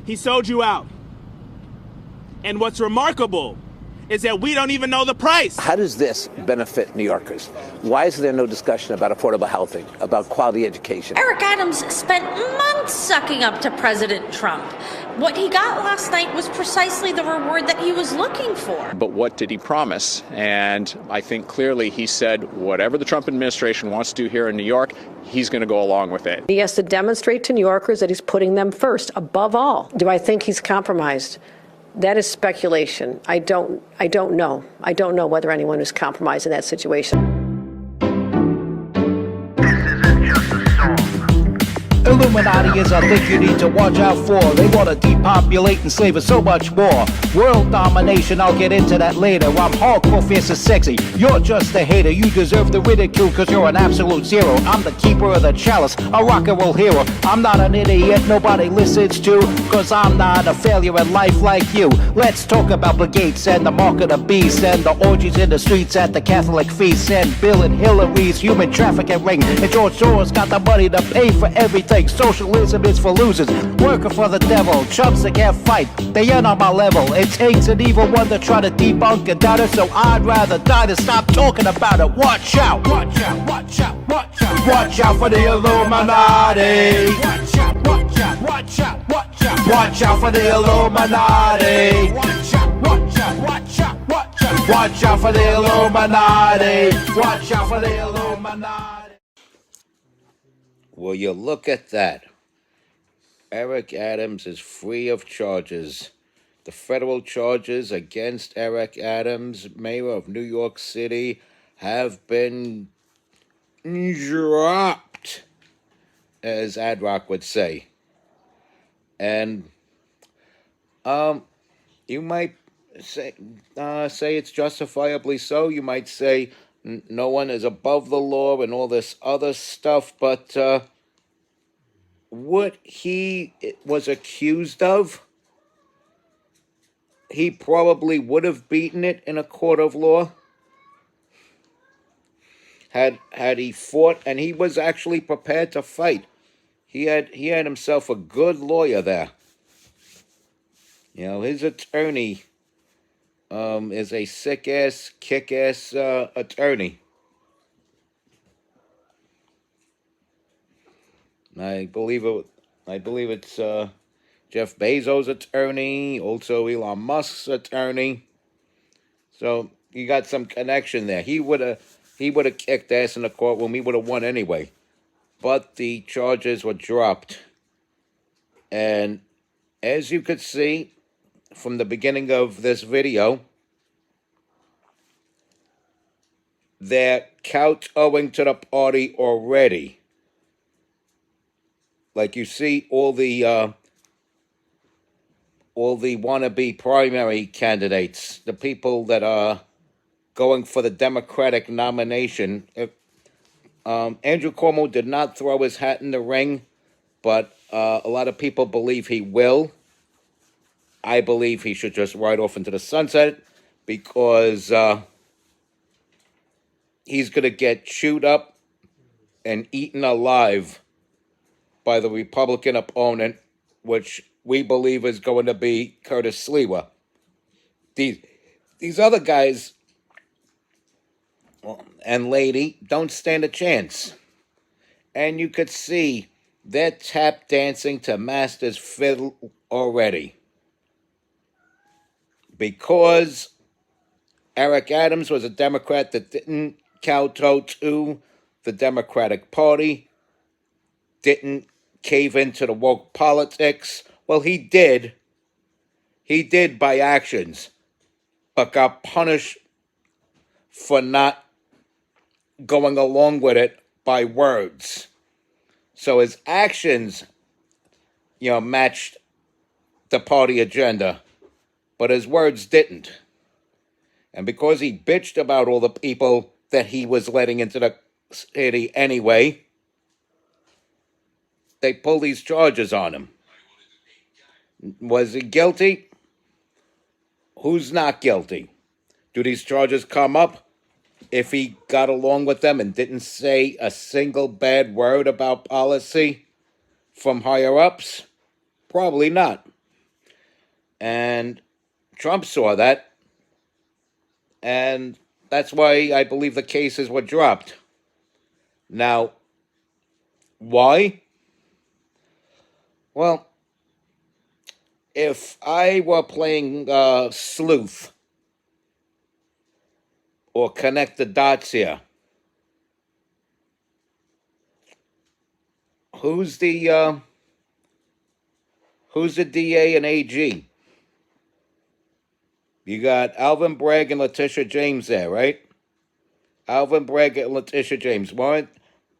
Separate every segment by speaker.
Speaker 1: He sold you out. And what's remarkable is that we don't even know the price.
Speaker 2: How does this benefit New Yorkers? Why is there no discussion about affordable housing, about quality education?
Speaker 3: Eric Adams spent months sucking up to President Trump. What he got last night was precisely the reward that he was looking for.
Speaker 4: But what did he promise? And I think clearly he said whatever the Trump administration wants to do here in New York, he's going to go along with it.
Speaker 5: He has to demonstrate to New Yorkers that he's putting them first, above all. Do I think he's compromised? That is speculation. I don't know. I don't know whether anyone is compromised in that situation.
Speaker 6: Illuminati is a thing you need to watch out for. They want to depopulate and slave us so much more. World domination, I'll get into that later. I'm hardcore, fierce and sexy. You're just a hater. You deserve the ridicule because you're an absolute zero. I'm the keeper of the chalice, a rock and roll hero. I'm not an idiot nobody listens to, because I'm not a failure in life like you. Let's talk about Bill Gates and the mark of the beast and the orgies in the streets at the Catholic feasts and Bill and Hillary's human trafficking ring. And George Soros got the money to pay for everything. Socialism is for losers, working for the devil. Chumps that can't fight, they ain't on my level. It takes an evil one to try to debunk and doubt it, so I'd rather die than stop talking about it. Watch out, watch out, watch out, watch out. Watch out for the Illuminati. Watch out, watch out, watch out, watch out. Watch out for the Illuminati. Watch out, watch out, watch out, watch out. Watch out for the Illuminati. Watch out for the Illuminati.
Speaker 7: Well, you look at that. Eric Adams is free of charges. The federal charges against Eric Adams, mayor of New York City, have been dropped, as Ad Rock would say. And you might say it's justifiably so. You might say no one is above the law and all this other stuff, but what he was accused of, he probably would have beaten it in a court of law had he fought, and he was actually prepared to fight. He had himself a good lawyer there. You know, his attorney is a sick-ass, kick-ass attorney. I believe it's Jeff Bezos' attorney, also Elon Musk's attorney. So you got some connection there. He would have kicked ass in the courtroom. He would have won anyway. But the charges were dropped. And as you could see from the beginning of this video, they're kowtowing to the party already. Like you see all the wannabe primary candidates, the people that are going for the Democratic nomination. Andrew Cuomo did not throw his hat in the ring, but a lot of people believe he will. I believe he should just ride off into the sunset because he's going to get chewed up and eaten alive by the Republican opponent, which we believe is going to be Curtis Sliwa. These other guys and lady don't stand a chance. And you could see they're tap dancing to Master's fiddle already. Because Eric Adams was a Democrat that didn't kowtow to the Democratic Party, didn't cave into the woke politics. Well, he did. He did by actions, but got punished for not going along with it by words. So his actions, matched the party agenda, but his words didn't. And because he bitched about all the people that he was letting into the city anyway, they pulled these charges on him. Was he guilty? Who's not guilty? Do these charges come up if he got along with them and didn't say a single bad word about policy from higher ups? Probably not. And Trump saw that, and that's why I believe the cases were dropped. Now, why? Well, if I were playing sleuth or connect the dots here, who's the DA and AG? You got Alvin Bragg and Letitia James there, right? Alvin Bragg and Letitia James.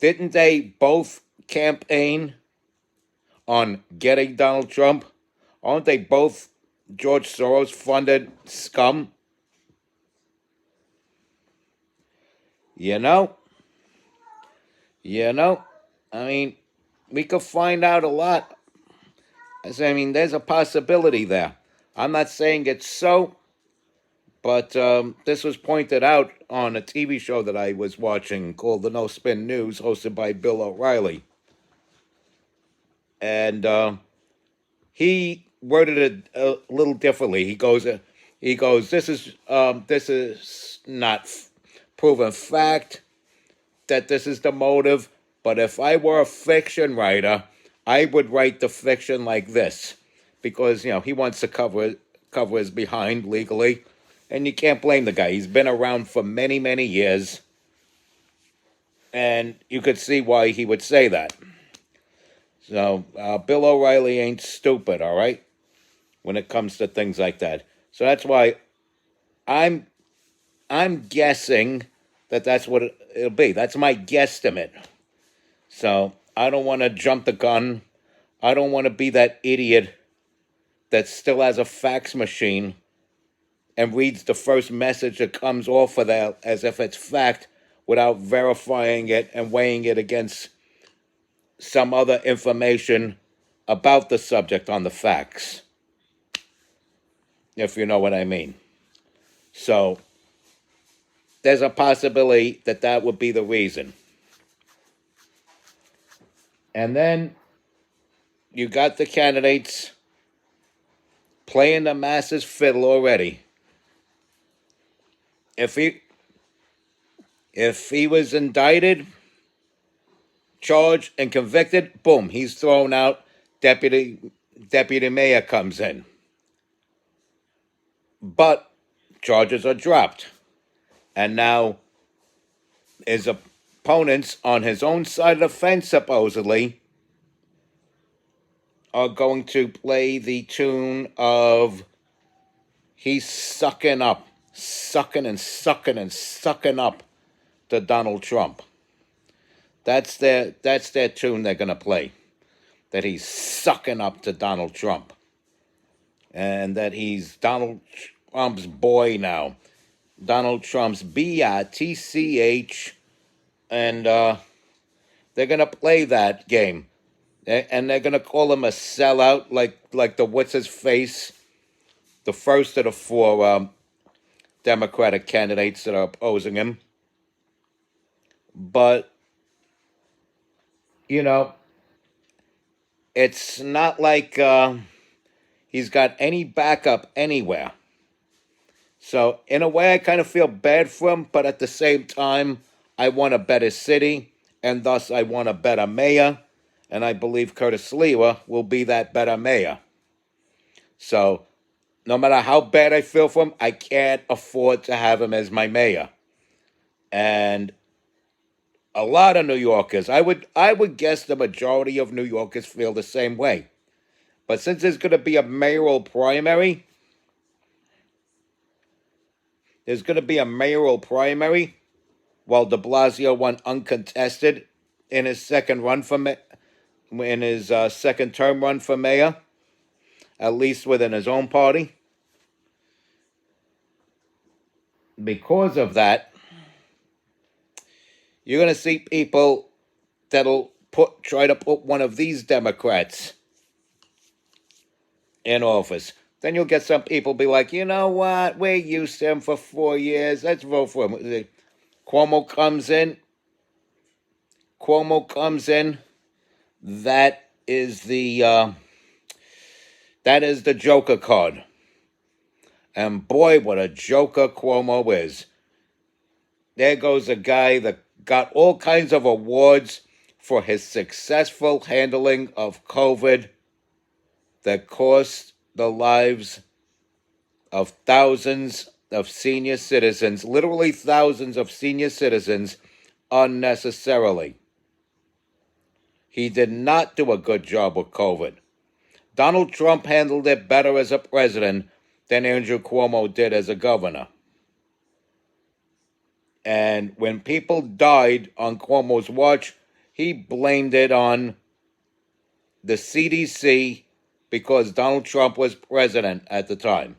Speaker 7: Didn't they both campaign on getting Donald Trump? Aren't they both George Soros funded scum? You know, I mean, we could find out a lot. I mean, there's a possibility there. I'm not saying it's so, but this was pointed out on a TV show that I was watching called The No Spin News, hosted by Bill O'Reilly. And he worded it a little differently. He goes, this is not proven fact that this is the motive, but if I were a fiction writer, I would write the fiction like this, because he wants to cover his behind legally, and you can't blame the guy. He's been around for many, many years, and you could see why he would say that. So Bill O'Reilly ain't stupid, all right, when it comes to things like that. So that's why I'm guessing that that's what it'll be. That's my guesstimate. So I don't want to jump the gun. I don't want to be that idiot that still has a fax machine and reads the first message that comes off of that as if it's fact without verifying it and weighing it against some other information about the subject on the fax, if you know what I mean. So there's a possibility that that would be the reason. And then you got the candidates playing the masses fiddle already. If he was indicted, charged, and convicted, boom, he's thrown out. Deputy mayor comes in. But charges are dropped. And now his opponents on his own side of the fence, supposedly, are going to play the tune of he's sucking up to Donald Trump. That's their tune they're going to play, that he's sucking up to Donald Trump, and that he's Donald Trump's boy now. Donald Trump's bitch, and they're going to play that game. And they're going to call him a sellout, like the what's-his-face, the first of the four Democratic candidates that are opposing him. But, it's not like he's got any backup anywhere. So, in a way, I kind of feel bad for him, but at the same time, I want a better city, and thus I want a better mayor. And I believe Curtis Sliwa will be that better mayor. So, no matter how bad I feel for him, I can't afford to have him as my mayor. And a lot of New Yorkers, I would guess the majority of New Yorkers feel the same way. But since there's going to be a mayoral primary, while de Blasio won uncontested in his second term run for mayor, at least within his own party. Because of that, you're going to see people that'll try to put one of these Democrats in office. Then you'll get some people be like, you know what, we used him for 4 years, let's vote for him. Cuomo comes in. That is the Joker card. And boy, what a joker Cuomo is. There goes a guy that got all kinds of awards for his successful handling of COVID that cost the lives of thousands of senior citizens, literally thousands of senior citizens, unnecessarily. He did not do a good job with COVID. Donald Trump handled it better as a president than Andrew Cuomo did as a governor. And when people died on Cuomo's watch, he blamed it on the CDC because Donald Trump was president at the time.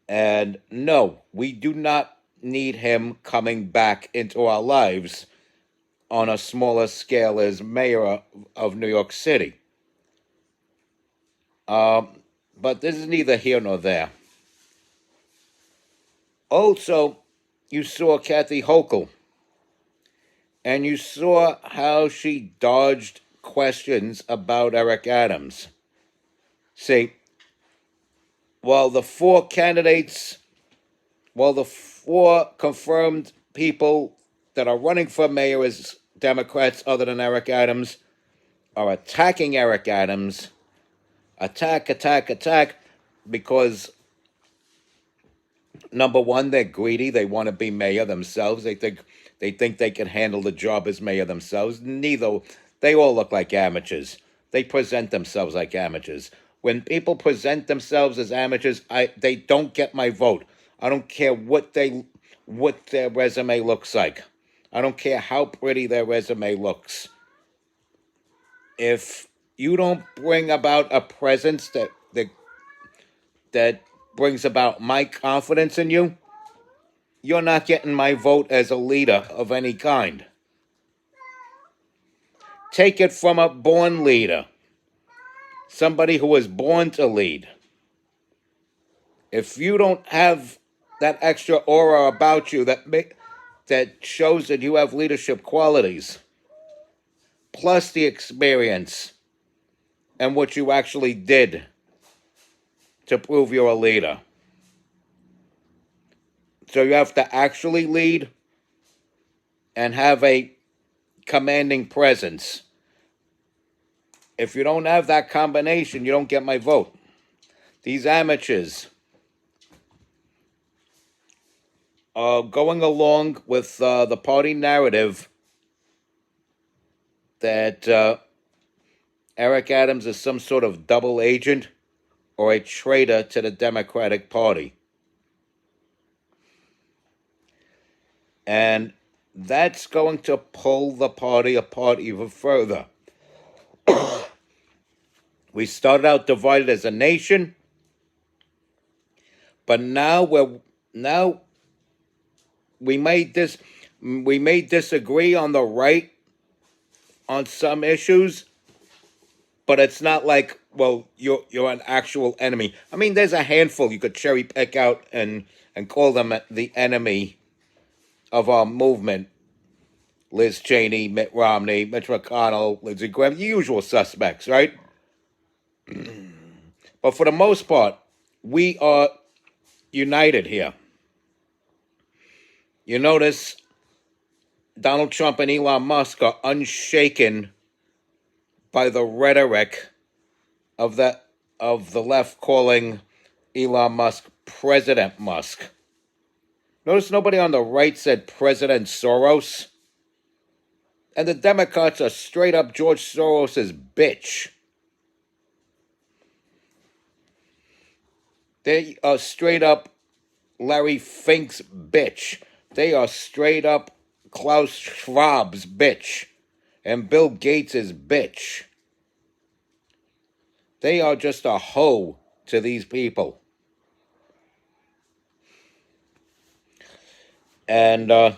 Speaker 7: And no, we do not need him coming back into our lives on a smaller scale as mayor of New York City. But this is neither here nor there. Also, you saw Kathy Hochul, and you saw how she dodged questions about Eric Adams. See, while the four confirmed people that are running for mayor as Democrats other than Eric Adams are attacking Eric Adams, attack, because number one, they're greedy. They want to be mayor themselves. They think they can handle the job as mayor themselves. They all look like amateurs. They present themselves like amateurs. When people present themselves as amateurs, they don't get my vote. I don't care what their resume looks like. I don't care how pretty their resume looks. If you don't bring about a presence that brings about my confidence in you, you're not getting my vote as a leader of any kind. Take it from a born leader, somebody who was born to lead. If you don't have that extra aura about you that shows that you have leadership qualities, plus the experience and what you actually did to prove you're a leader. So you have to actually lead and have a commanding presence. If you don't have that combination, you don't get my vote. These amateurs are going along with the party narrative that Eric Adams is some sort of double agent or a traitor to the Democratic Party. And that's going to pull the party apart even further. We started out divided as a nation, but now we may disagree on the right on some issues, but it's not like, well, you're an actual enemy. I mean, there's a handful you could cherry pick out and call them the enemy of our movement. Liz Cheney, Mitt Romney, Mitch McConnell, Lindsey Graham, the usual suspects, right? But for the most part, we are united here. You notice Donald Trump and Elon Musk are unshaken by the rhetoric of the left calling Elon Musk President Musk. Notice nobody on the right said President Soros. And the Democrats are straight up George Soros's bitch. They are straight up Larry Fink's bitch. They are straight up Klaus Schwab's bitch. And Bill Gates' bitch. They are just a hoe to these people. And, well,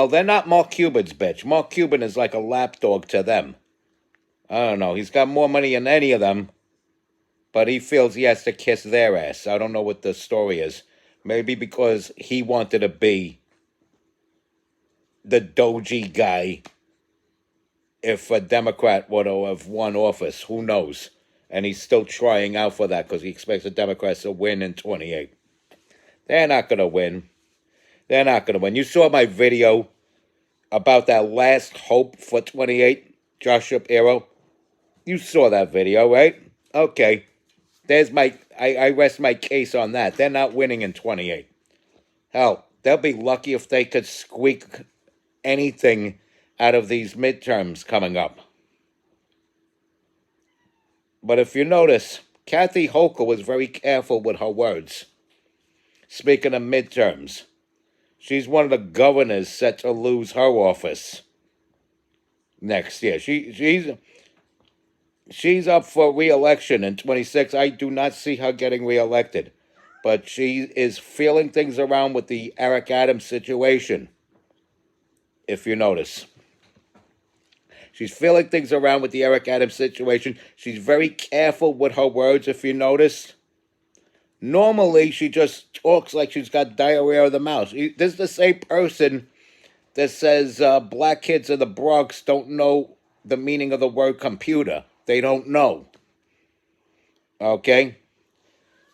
Speaker 7: they're not Mark Cuban's bitch. Mark Cuban is like a lapdog to them. I don't know. He's got more money than any of them, but he feels he has to kiss their ass. I don't know what the story is. Maybe because he wanted to be the doji guy if a Democrat would have won office. Who knows? And he's still trying out for that because he expects the Democrats to win in 28. They're not going to win. They're not going to win. You saw my video about that last hope for 28, Josh Shapiro. You saw that video, right? Okay. There's I rest my case on that. They're not winning in 28. Hell, they'll be lucky if they could squeak anything out of these midterms coming up. But if you notice, Kathy Hochul was very careful with her words. Speaking of midterms, she's one of the governors set to lose her office next year. She's up for re-election in 26. I do not see her getting re-elected. But she is feeling things around with the Eric Adams situation, if you notice. She's feeling things around with the Eric Adams situation. She's very careful with her words, if you notice. Normally, she just talks like she's got diarrhea of the mouth. This is the same person that says black kids in the Bronx don't know the meaning of the word computer. They don't know. Okay?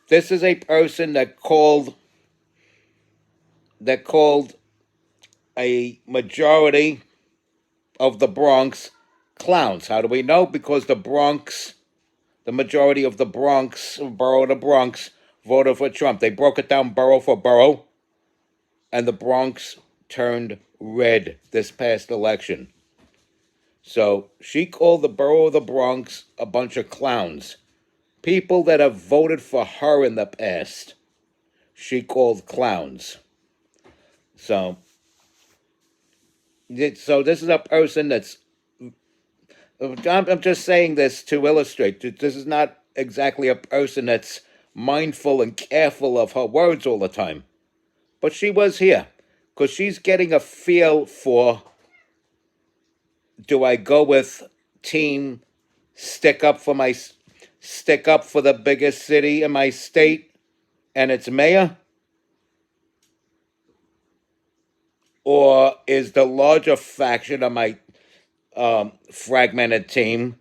Speaker 7: This is a person that called a majority of the Bronx clowns. How do we know? Because the majority of the Bronx, borough of the Bronx, voted for Trump. They broke it down borough for borough, and the Bronx turned red this past election. So she called the borough of the Bronx a bunch of clowns. People that have voted for her in the past, she called clowns. So this is a person that's... I'm just saying this to illustrate. This is not exactly a person that's mindful and careful of her words all the time. But she was here because she's getting a feel for, do I go with team stick up for the biggest city in my state and its mayor? Or is the larger faction of my fragmented team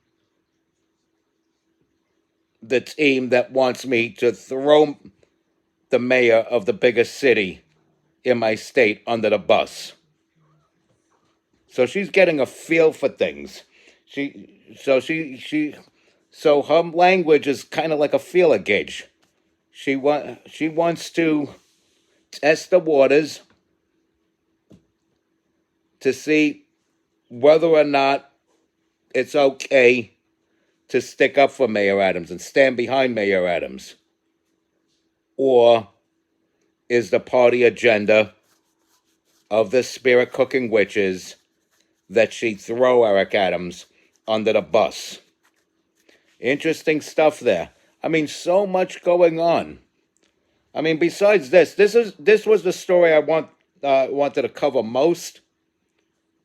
Speaker 7: the team that wants me to throw the mayor of the biggest city in my state under the bus? So she's getting a feel for things. So her language is kind of like a feeler gauge. She wants to test the waters to see whether or not it's okay to stick up for Mayor Adams and stand behind Mayor Adams. Or is the party agenda of the spirit cooking witches that she throw Eric Adams under the bus? Interesting stuff there. I mean, so much going on. I mean, besides this was the story I wanted to cover most.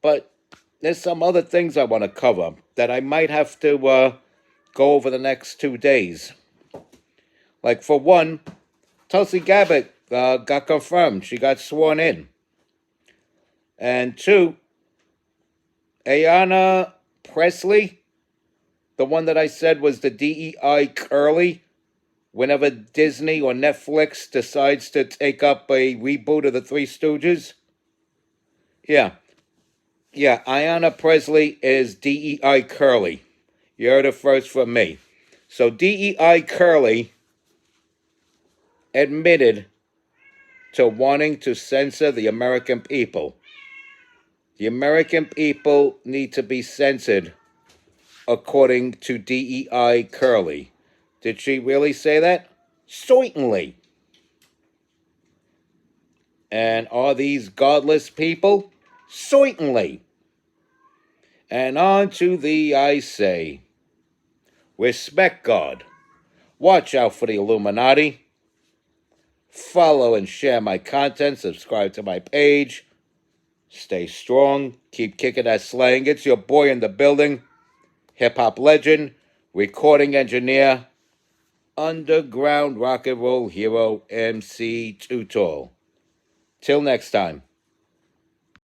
Speaker 7: But there's some other things I want to cover that I might have to go over the next 2 days. Like, for one, Tulsi Gabbard got confirmed. She got sworn in. And two, Ayanna Pressley, the one that I said was the DEI Curly, whenever Disney or Netflix decides to take up a reboot of the Three Stooges. Yeah, Ayanna Pressley is DEI Curly. You heard it first from me. So DEI Curly admitted to wanting to censor the American people. The American people need to be censored according to DEI Curly. Did she really say that? Certainly. And are these godless people? Certainly. And on to thee I say, respect God. Watch out for the Illuminati. Follow and share my content. Subscribe to my page. Stay strong. Keep kicking that slang. It's your boy in the building. Hip-hop legend. Recording engineer. Underground rock and roll hero MC Too Tall. Till next time.